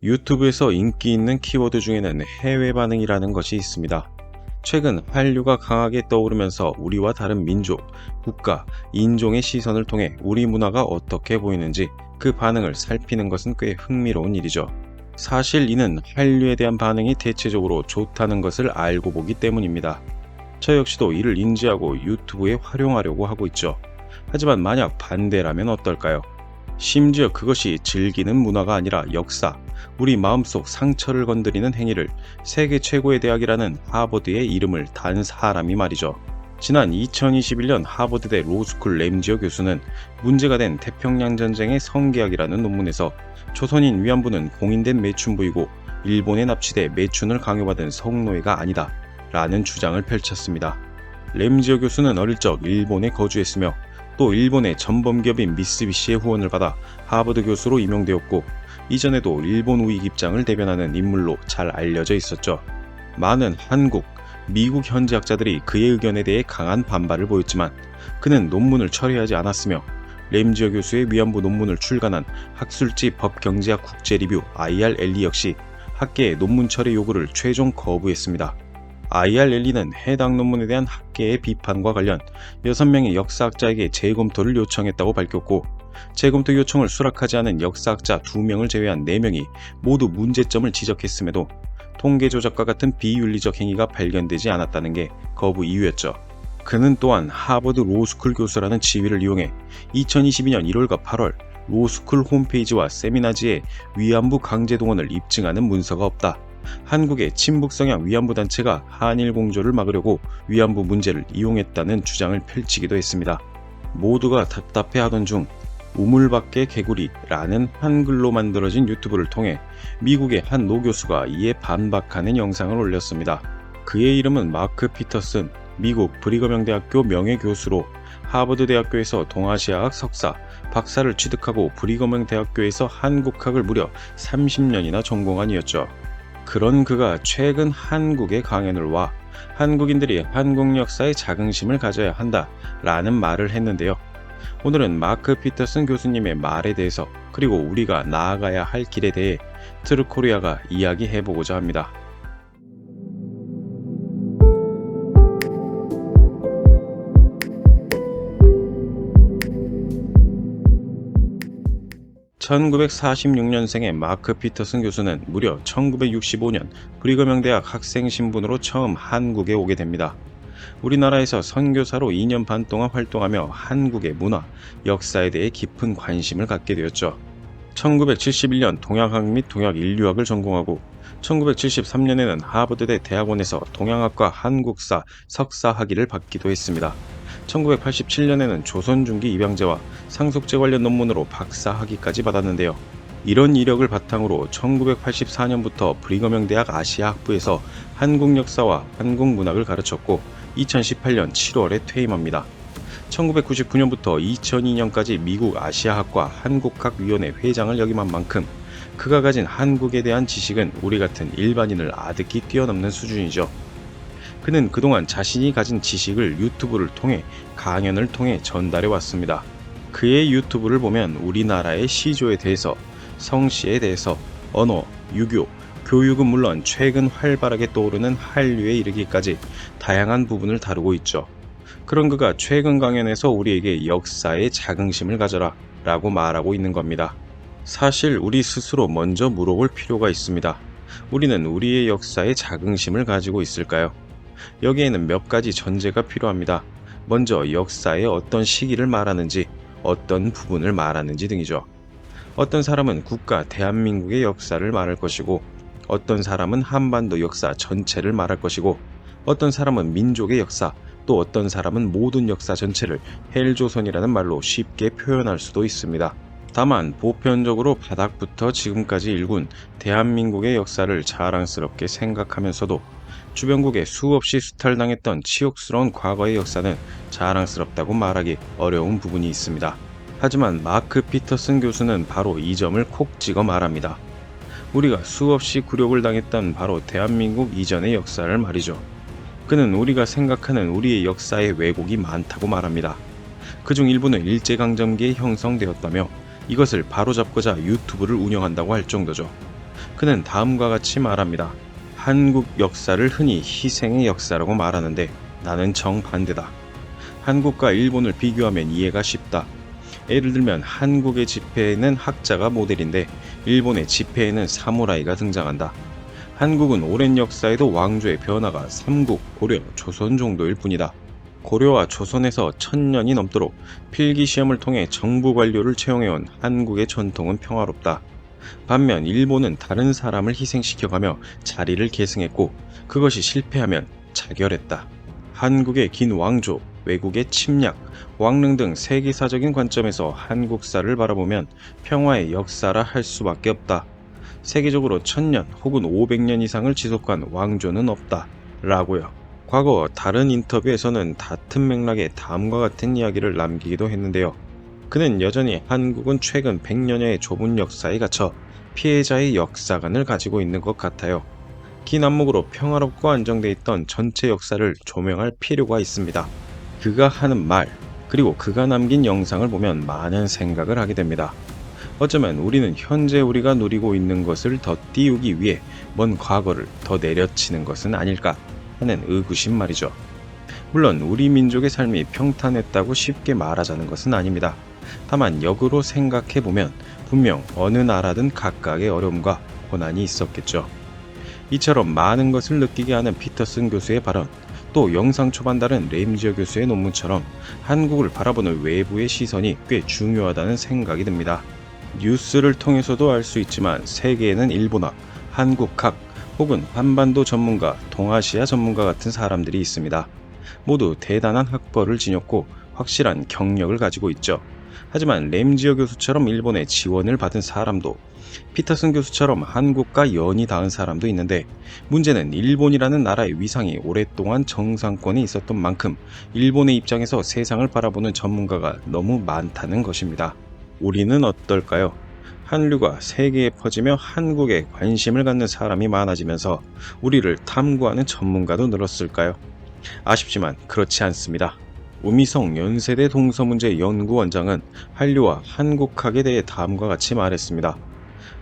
유튜브에서 인기 있는 키워드 중에는 해외 반응이라는 것이 있습니다. 최근 한류가 강하게 떠오르면서 우리와 다른 민족, 국가, 인종의 시선을 통해 우리 문화가 어떻게 보이는지 그 반응을 살피는 것은 꽤 흥미로운 일이죠. 사실 이는 한류에 대한 반응이 대체적으로 좋다는 것을 알고 보기 때문입니다. 저 역시도 이를 인지하고 유튜브에 활용하려고 하고 있죠. 하지만 만약 반대라면 어떨까요? 심지어 그것이 즐기는 문화가 아니라 역사, 우리 마음속 상처를 건드리는 행위를 세계 최고의 대학이라는 하버드의 이름을 단 사람이 말이죠. 지난 2021년 하버드대 로스쿨 램지어 교수는 문제가 된 태평양 전쟁의 성계학이라는 논문에서 조선인 위안부는 공인된 매춘부이고 일본에 납치돼 매춘을 강요받은 성노예가 아니다 라는 주장을 펼쳤습니다. 램지어 교수는 어릴 적 일본에 거주했으며 또 일본의 전범기업인 미쓰비시의 후원을 받아 하버드 교수로 임용되었고 이전에도 일본 우익 입장을 대변하는 인물로 잘 알려져 있었죠. 많은 한국, 미국 현지학자들이 그의 의견에 대해 강한 반발을 보였지만 그는 논문을 철회하지 않았으며 램지어 교수의 위안부 논문을 출간한 학술지 법경제학 국제리뷰 IRLE 역시 학계의 논문 철회 요구를 최종 거부했습니다. IRLE는 해당 논문에 대한 학계의 비판과 관련 6명의 역사학자에게 재검토를 요청했다고 밝혔고 재검토 요청을 수락하지 않은 역사학자 2명을 제외한 4명이 모두 문제점을 지적했음에도 통계 조작과 같은 비윤리적 행위가 발견되지 않았다는 게 거부 이유였죠. 그는 또한 하버드 로스쿨 교수라는 지위를 이용해 2022년 1월과 8월 로스쿨 홈페이지와 세미나지에 위안부 강제동원을 입증하는 문서가 없다. 한국의 친북 성향 위안부 단체가 한일 공조를 막으려고 위안부 문제를 이용했다는 주장을 펼치기도 했습니다. 모두가 답답해하던 중 우물밖에 개구리라는 한글로 만들어진 유튜브를 통해 미국의 한 노교수가 이에 반박하는 영상을 올렸습니다. 그의 이름은 마크 피터슨, 미국 브리거명 대학교 명예교수로 하버드 대학교에서 동아시아학 석사, 박사를 취득하고 브리거명 대학교에서 한국학을 무려 30년이나 전공한 이었죠. 그런 그가 최근 한국에 강연을 와 한국인들이 한국 역사에 자긍심을 가져야 한다라는 말을 했는데요. 오늘은 마크 피터슨 교수님의 말에 대해서 그리고 우리가 나아가야 할 길에 대해 트루코리아가 이야기해보고자 합니다. (1946년생의) 마크 피터슨 교수는 무려 1965년 브리거명 대학 학생 신분으로 처음 한국에 오게 됩니다. 우리나라에서 선교사로 2년 반 동안 활동하며 한국의 문화, 역사에 대해 깊은 관심을 갖게 되었죠. 1971년 동양학 및 동양인류학을 전공하고 1973년에는 하버드대 대학원에서 동양학과 한국사 석사 학위를 받기도 했습니다. 1987년에는 조선중기 입양제와 상속제 관련 논문으로 박사 학위까지 받았는데요. 이런 이력을 바탕으로 1984년부터 브리거명 대학 아시아학부에서 한국 역사와 한국 문학을 가르쳤고 2018년 7월에 퇴임합니다. 1999년부터 2002년까지 미국 아시아학과 한국학위원회 회장을 역임한 만큼 그가 가진 한국에 대한 지식은 우리 같은 일반인을 아득히 뛰어넘는 수준이죠. 그는 그동안 자신이 가진 지식을 유튜브를 통해 강연을 통해 전달해 왔습니다. 그의 유튜브를 보면 우리나라의 시조에 대해서, 성씨에 대해서, 언어, 유교, 교육은 물론 최근 활발하게 떠오르는 한류에 이르기까지 다양한 부분을 다루고 있죠. 그런 그가 최근 강연에서 우리에게 역사에 자긍심을 가져라 라고 말하고 있는 겁니다. 사실 우리 스스로 먼저 물어볼 필요가 있습니다. 우리는 우리의 역사에 자긍심을 가지고 있을까요? 여기에는 몇 가지 전제가 필요합니다. 먼저 역사의 어떤 시기를 말하는지, 어떤 부분을 말하는지 등이죠. 어떤 사람은 국가 대한민국의 역사를 말할 것이고 어떤 사람은 한반도 역사 전체를 말할 것이고 어떤 사람은 민족의 역사, 또 어떤 사람은 모든 역사 전체를 헬조선이라는 말로 쉽게 표현할 수도 있습니다. 다만 보편적으로 바닥부터 지금까지 일군 대한민국의 역사를 자랑스럽게 생각하면서도 주변국에 수없이 수탈당했던 치욕스러운 과거의 역사는 자랑스럽다고 말하기 어려운 부분이 있습니다. 하지만 마크 피터슨 교수는 바로 이 점을 콕 찍어 말합니다. 우리가 수없이 굴욕을 당했던 바로 대한민국 이전의 역사를 말이죠. 그는 우리가 생각하는 우리의 역사에 왜곡이 많다고 말합니다. 그중 일부는 일제강점기에 형성되었다며 이것을 바로잡고자 유튜브를 운영한다고 할 정도죠. 그는 다음과 같이 말합니다. 한국 역사를 흔히 희생의 역사라고 말하는데 나는 정반대다. 한국과 일본을 비교하면 이해가 쉽다. 예를 들면 한국의 지폐에는 학자가 모델인데 일본의 지폐에는 사무라이가 등장한다. 한국은 오랜 역사에도 왕조의 변화가 삼국, 고려, 조선 정도일 뿐이다. 고려와 조선에서 1000년이 넘도록 필기시험을 통해 정부 관료를 채용해온 한국의 전통은 평화롭다. 반면 일본은 다른 사람을 희생시켜가며 자리를 계승했고 그것이 실패하면 자결했다. 한국의 긴 왕조, 외국의 침략, 왕릉 등 세계사적인 관점에서 한국사를 바라보면 평화의 역사라 할 수밖에 없다. 세계적으로 1000년 혹은 500년 이상을 지속한 왕조는 없다. 라고요. 과거 다른 인터뷰에서는 같은 맥락의 다음과 같은 이야기를 남기기도 했는데요. 그는 여전히 한국은 최근 100년여의 좁은 역사에 갇혀 피해자의 역사관을 가지고 있는 것 같아요. 긴 안목으로 평화롭고 안정돼 있던 전체 역사를 조명할 필요가 있습니다. 그가 하는 말, 그리고 그가 남긴 영상을 보면 많은 생각을 하게 됩니다. 어쩌면 우리는 현재 우리가 누리고 있는 것을 더 띄우기 위해 먼 과거를 더 내려치는 것은 아닐까 하는 의구심 말이죠. 물론 우리 민족의 삶이 평탄했다고 쉽게 말하자는 것은 아닙니다. 다만 역으로 생각해보면 분명 어느 나라든 각각의 어려움과 고난이 있었겠죠. 이처럼 많은 것을 느끼게 하는 피터슨 교수의 발언, 또 영상 초반 다른 램지어 교수의 논문처럼 한국을 바라보는 외부의 시선이 꽤 중요하다는 생각이 듭니다. 뉴스를 통해서도 알 수 있지만 세계에는 일본학, 한국학, 혹은 한반도 전문가, 동아시아 전문가 같은 사람들이 있습니다. 모두 대단한 학벌을 지녔고 확실한 경력을 가지고 있죠. 하지만 램지어 교수처럼 일본의 지원을 받은 사람도, 피터슨 교수처럼 한국과 연이 닿은 사람도 있는데 문제는 일본이라는 나라의 위상이 오랫동안 정상권에 있었던 만큼 일본의 입장에서 세상을 바라보는 전문가가 너무 많다는 것입니다. 우리는 어떨까요? 한류가 세계에 퍼지며 한국에 관심을 갖는 사람이 많아지면서 우리를 탐구하는 전문가도 늘었을까요? 아쉽지만 그렇지 않습니다. 우미성 연세대 동서문제연구원장은 한류와 한국학에 대해 다음과 같이 말했습니다.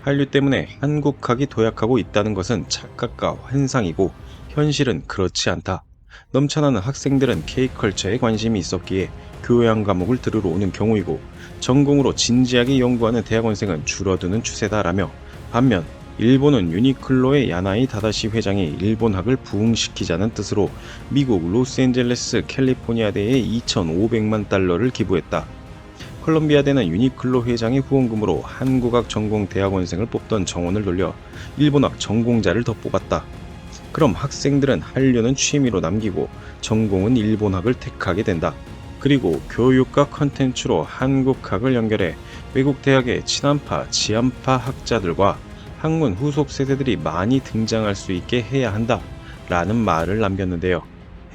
한류 때문에 한국학이 도약하고 있다는 것은 착각과 환상이고 현실은 그렇지 않다. 넘쳐나는 학생들은 K컬처에 관심이 있었기에 교양 과목을 들으러 오는 경우이고 전공으로 진지하게 연구하는 대학원생은 줄어드는 추세다라며, 반면 일본은 유니클로의 야나이 다다시 회장이 일본학을 부흥시키자는 뜻으로 미국 로스앤젤레스 캘리포니아대에 2,500만 달러를 기부했다. 컬럼비아대는 유니클로 회장의 후원금으로 한국학 전공 대학원생을 뽑던 정원을 돌려 일본학 전공자를 더 뽑았다. 그럼 학생들은 한류는 취미로 남기고 전공은 일본학을 택하게 된다. 그리고 교육과 컨텐츠로 한국학을 연결해 외국 대학의 친한파, 지한파 학자들과 학문 후속 세대들이 많이 등장할 수 있게 해야 한다 라는 말을 남겼는데요.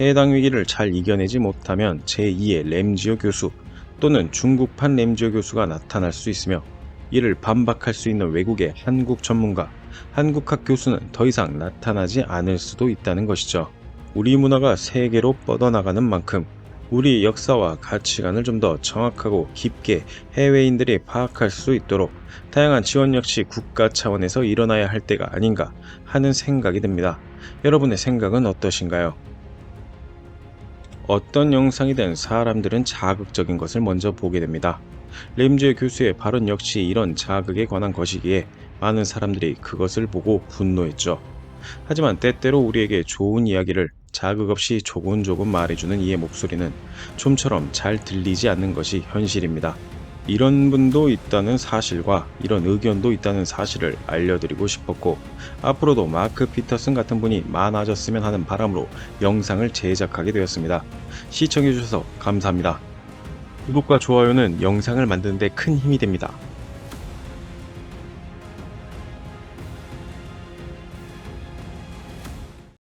해당 위기를 잘 이겨내지 못하면 제2의 램지어 교수 또는 중국판 램지어 교수가 나타날 수 있으며 이를 반박할 수 있는 외국의 한국 전문가, 한국학 교수는 더 이상 나타나지 않을 수도 있다는 것이죠. 우리 문화가 세계로 뻗어나가는 만큼 우리 역사와 가치관을 좀 더 정확하고 깊게 해외인들이 파악할 수 있도록 다양한 지원 역시 국가 차원에서 일어나야 할 때가 아닌가 하는 생각이 듭니다. 여러분의 생각은 어떠신가요? 어떤 영상이든 사람들은 자극적인 것을 먼저 보게 됩니다. 램지어 교수의 발언 역시 이런 자극에 관한 것이기에 많은 사람들이 그것을 보고 분노했죠. 하지만 때때로 우리에게 좋은 이야기를 자극 없이 조곤조곤 말해주는 이의 목소리는 좀처럼 잘 들리지 않는 것이 현실입니다. 이런 분도 있다는 사실과 이런 의견도 있다는 사실을 알려드리고 싶었고, 앞으로도 마크 피터슨 같은 분이 많아졌으면 하는 바람으로 영상을 제작하게 되었습니다. 시청해주셔서 감사합니다. 구독과 좋아요는 영상을 만드는 데 큰 힘이 됩니다.